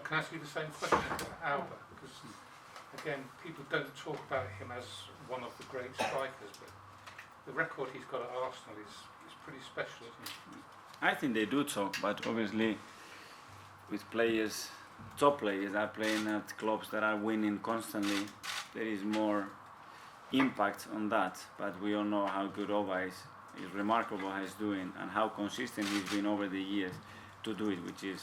Can I ask you the same question to Alba? Because again, people don't talk about him as one of the great strikers, but the record he's got at Arsenal is pretty special, isn't it? I think they do talk, but obviously with players, top players are playing at clubs that are winning constantly, there is more impact on that. But we all know how good Oba is remarkable how he's doing and how consistent he's been over the years to do it, which is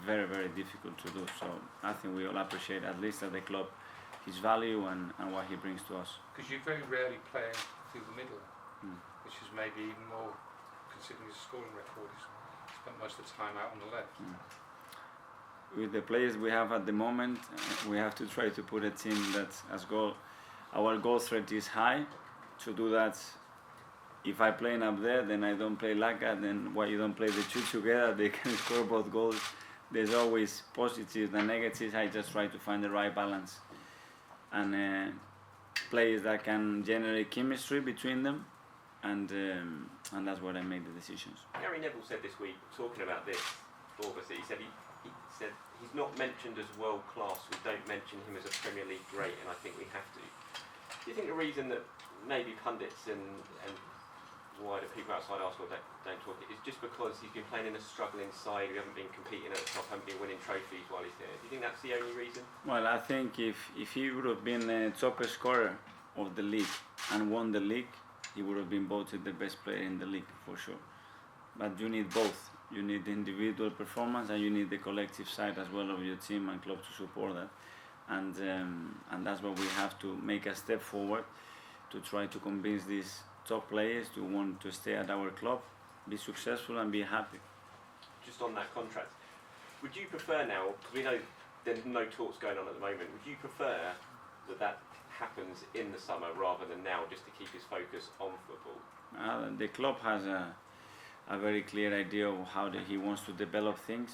very, very difficult to do. So I think we all appreciate, at least at the club, his value and what he brings to us. Because you very rarely play him through the middle, which is maybe even more, considering his scoring record. He's spent most of the time out on the left. With the players we have at the moment, we have to try to put a team that our goal threat is high. To do that, if I play up there, then I don't play Laka, then why you don't play the two together, they can score both goals. There's always positives and negatives. I just try to find the right balance and players that can generate chemistry between them, and that's where I make the decisions. Gary Neville said this week, talking about this, obviously, he said he's not mentioned as world class. We don't mention him as a Premier League great, and I think we have to. Do you think the reason that maybe pundits and wider people outside Arsenal don't talk is just because he's been playing in a struggling side, we haven't been competing at the top, haven't been winning trophies while he's there? Do you think that's the only reason? Well, I think if he would have been a top scorer of the league and won the league, he would have been voted the best player in the league for sure. But you need both. You need the individual performance and you need the collective side as well of your team and club to support that. And that's why we have to make a step forward to try to convince these top players to want to stay at our club, be successful and be happy. Just on that contract, would you prefer now, because we know there's no talks going on at the moment, would you prefer that happens in the summer rather than now, just to keep his focus on football? The club has a very clear idea of how he wants to develop things.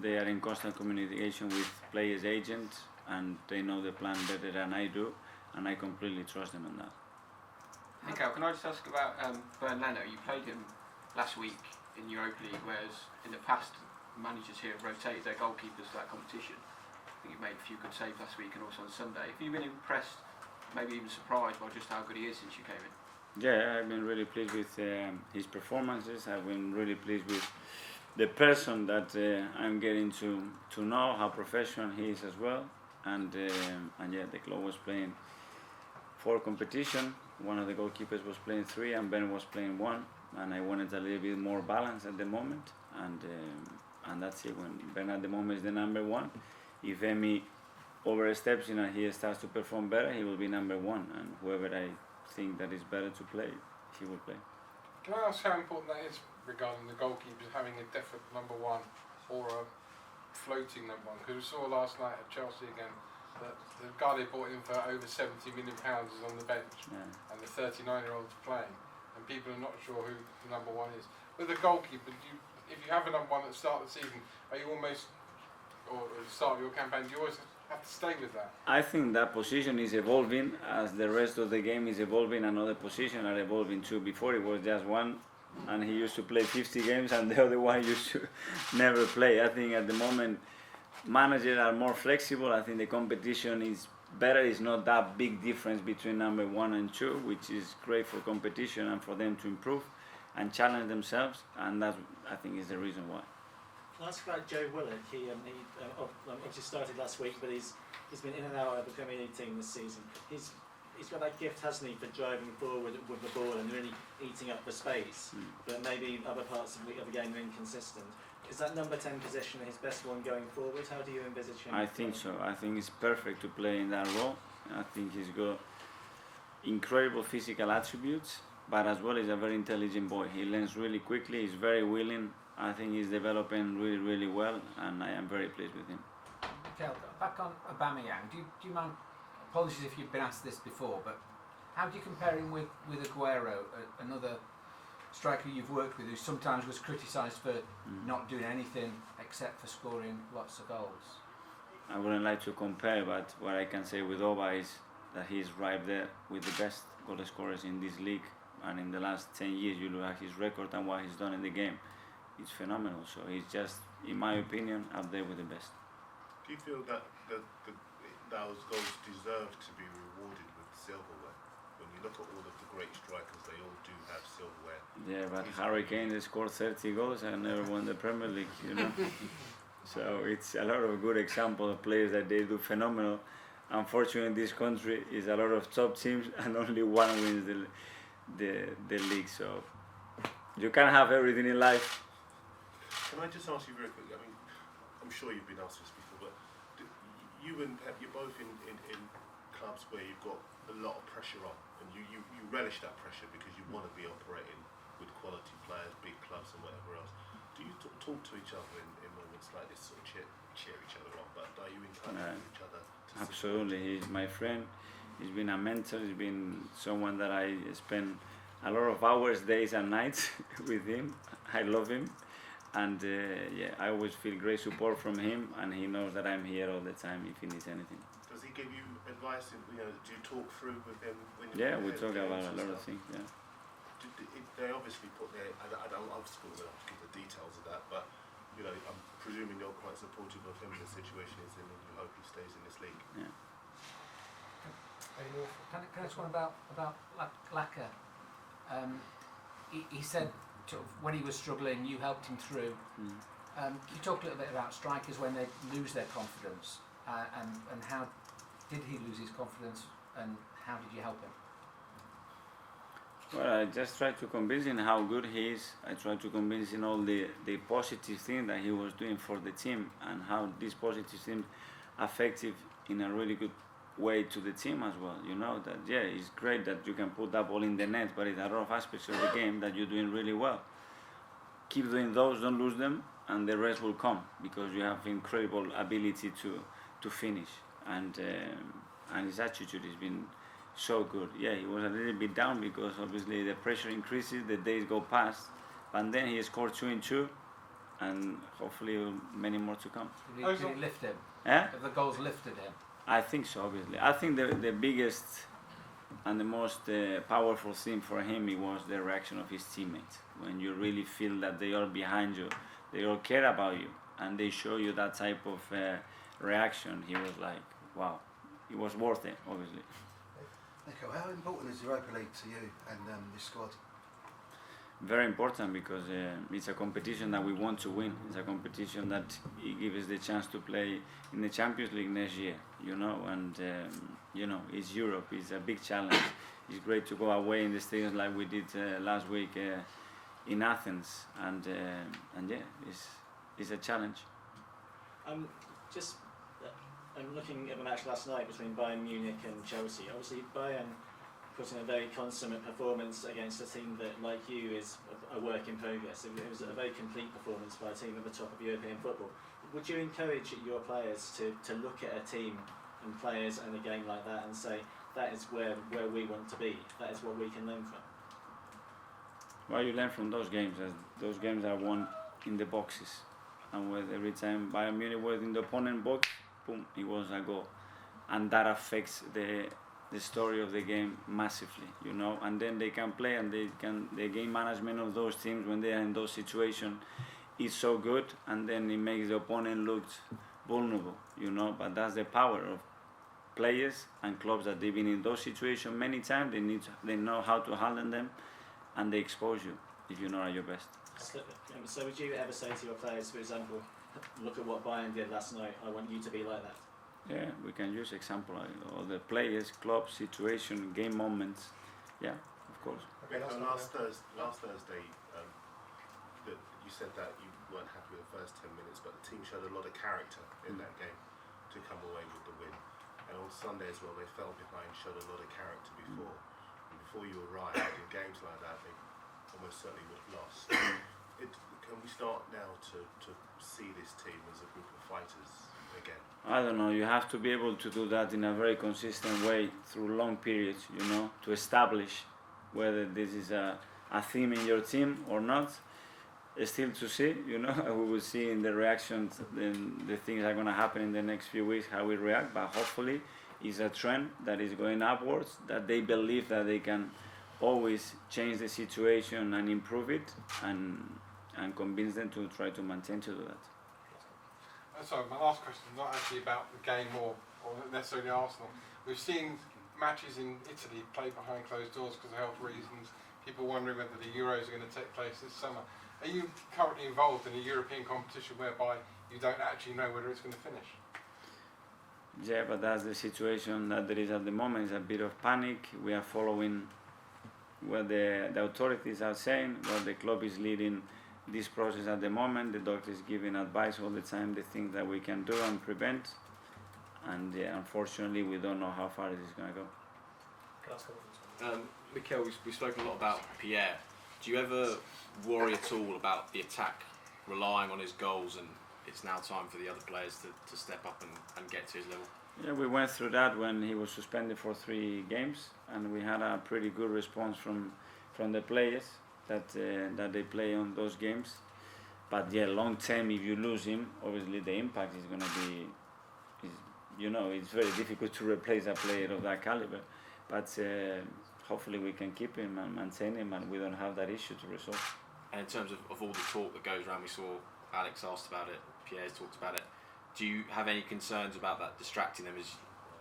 They are in constant communication with players' agents and they know the plan better than I do, and I completely trust them on that. Mikel, can I just ask about Bernd Leno? You played him last week in Europa League, whereas in the past managers here have rotated their goalkeepers for that competition. I think you made a few good saves last week and also on Sunday. Have you been impressed, maybe even surprised by just how good he is since you came in? Yeah, I've been really pleased with his performances. I've been really pleased with the person that I'm getting to know, how professional he is as well. And yeah, the club was playing 4 competition. One of the goalkeepers was playing 3 and Ben was playing 1. And I wanted a little bit more balance at the moment. And that's it. When Ben at the moment is the number 1, if Emi oversteps, he starts to perform better, he will be number 1. And whoever I think that is better to play, he will play. Can I ask how important that is regarding the goalkeepers having a definite number 1 or a floating number 1? Because we saw last night at Chelsea again that the guy they bought in for over £70 million is on the bench, and the 39-year-old's playing, and people are not sure who the number 1 is. With the goalkeeper, if you have a number 1 at the start of the season, are you almost, or at the start of your campaign, do you always have to stay with that? I think that position is evolving as the rest of the game is evolving, and other positions are evolving too. Before it was just one, and he used to play 50 games, and the other one used to never play. I think at the moment, managers are more flexible. I think the competition is better. It's not that big difference between number 1 and 2, which is great for competition and for them to improve and challenge themselves, and that I think is the reason why. I'll ask about Joe Willock. He obviously started last week, but he's been in and out of the Premier League team this season. He's got that gift, hasn't he, for driving forward with the ball and really eating up the space. But maybe other parts of the game are inconsistent. Is that number 10 position his best one going forward? How do you envisage him? I think so. I think he's perfect to play in that role. I think he's got incredible physical attributes, but as well he's a very intelligent boy. He learns really quickly. He's very willing. I think he's developing really, really well, and I am very pleased with him. Mikel, back on Aubameyang, do you mind, apologies if you've been asked this before, but how do you compare him with Aguero, another striker you've worked with who sometimes was criticised for not doing anything except for scoring lots of goals? I wouldn't like to compare, but what I can say with Oba is that he's right there with the best goal scorers in this league, and in the last 10 years you look at his record and what he's done in the game. It's phenomenal, so he's just, in my opinion, up there with the best. Do Do you feel that those goals deserve to be rewarded with silverware? When you look at all of the great strikers, they all do have silverware. Yeah, but Harry Kane scored 30 goals and never won the Premier League, you know. So it's a lot of good examples of players that they do phenomenal. Unfortunately, in this country is a lot of top teams and only one wins the league. So you can't have everything in life. Can I just ask you very quickly? I mean, I'm sure you've been asked this before, but you and Pep, you're both in clubs where you've got a lot of pressure on, and you relish that pressure because you want to be operating with quality players, big clubs and whatever else. Do you talk to each other in moments like this, sort of cheer each other on, but are you in touch with each other? Absolutely, he's my friend. He's been a mentor. He's been someone that I spend a lot of hours, days and nights with him. I love him, and yeah, I always feel great support from him, and he knows that I'm here all the time if he needs anything. Does he give you advice? Do you talk through with him? When Yeah, we talk about a lot of things. Yeah. They obviously put their. I don't love school enough to give the details of that, but I'm presuming you're quite supportive of him in the situation he's in, and you hope he stays in this league. Yeah. Can I ask one about Laka? He said sort of when he was struggling, you helped him through. Can you talk a little bit about strikers when they lose their confidence, and how did he lose his confidence, and how did you help him? Well, I just tried to convince him how good he is. I tried to convince him all the positive things that he was doing for the team, and how this positive thing affected in a really good way to the team as well. That it's great that you can put that ball in the net, but it's a lot of aspects of the game that you're doing really well. Keep doing those, don't lose them, and the rest will come, because you have incredible ability to finish, and his attitude has been so good. Yeah, he was a little bit down because obviously the pressure increases, the days go past, and then he scored 2 in 2, and hopefully many more to come. Did he lift him? Have the goals lifted him? I think so, obviously. I think the biggest and the most powerful thing for him was the reaction of his teammates. When you really feel that they are behind you, they all care about you, and they show you that type of reaction, he was like, wow, it was worth it, obviously. Mikel, how important is the Europa League to you and this squad? Very important, because it's a competition that we want to win. It's a competition that gives us the chance to play in the Champions League next year, and it's Europe. It's a big challenge. It's great to go away in the stadiums like we did last week in Athens, and yeah, it's a challenge. I'm looking at the match last night between Bayern Munich and Chelsea. Obviously, Bayern put in a very consummate performance against a team that, like you, is a work in progress. It was a very complete performance by a team at the top of European football. Would you encourage your players to look at a team and players and a game like that and say, that is where we want to be, that is what we can learn from? Well, you learn from those games. Those games are won in the boxes, and with every time Bayern Munich was in the opponent box, boom, it was a goal, and that affects the story of the game massively, and then they can play, and the game management of those teams when they are in those situations is so good, and then it makes the opponent look vulnerable, but that's the power of players and clubs that they've been in those situations many times. They know how to handle them, and they expose you if you're not at your best. So would you ever say to your players, for example, look at what Bayern did last night, I want you to be like that? Yeah, we can use example of the players, clubs, situation, game moments. Yeah, of course. Okay, last Thursday, you said that you weren't happy with the first 10 minutes, but the team showed a lot of character in that game to come away with the win. And on Sunday as well, they fell behind, showed a lot of character before. And before you arrived in games like that, they almost certainly would have lost. Can we start now to see this team as a group of fighters again? I don't know, you have to be able to do that in a very consistent way through long periods, to establish whether this is a theme in your team or not. It's still to see, we will see in the reactions, the things are going to happen in the next few weeks, how we react, but hopefully it's a trend that is going upwards, that they believe that they can always change the situation and improve it, and convince them to try to maintain to do that. Sorry, my last question is not actually about the game or necessarily Arsenal. We've seen matches in Italy played behind closed doors because of health reasons. People wondering whether the Euros are going to take place this summer. Are you currently involved in a European competition whereby you don't actually know whether it's going to finish? Yeah, but that's the situation that there is at the moment. It's a bit of panic. We are following what the authorities are saying, what the club is leading this process at the moment. The doctor is giving advice all the time, the things that we can do and prevent. And unfortunately, we don't know how far this is going to go. Mikel, we've spoken a lot about Pierre. Do you ever worry at all about the attack relying on his goals, and it's now time for the other players to step up and get to his level? Yeah, we went through that when he was suspended for 3 games, and we had a pretty good response from the players that they play on those games. But yeah, long term, if you lose him, obviously the impact is going to be, it's very difficult to replace a player of that caliber. But hopefully we can keep him and maintain him, and we don't have that issue to resolve. And in terms of all the talk that goes around, we saw Alex asked about it, Pierre's talked about it. Do you have any concerns about that distracting them as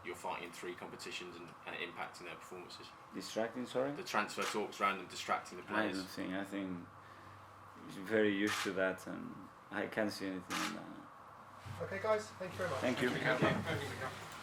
you're fighting in 3 competitions and impacting their performances? Distracting, sorry? The transfer talks around them distracting the players. I think he's very used to that, and I can't see anything on that. Okay, guys, thank you very much. Thank you. Thank you.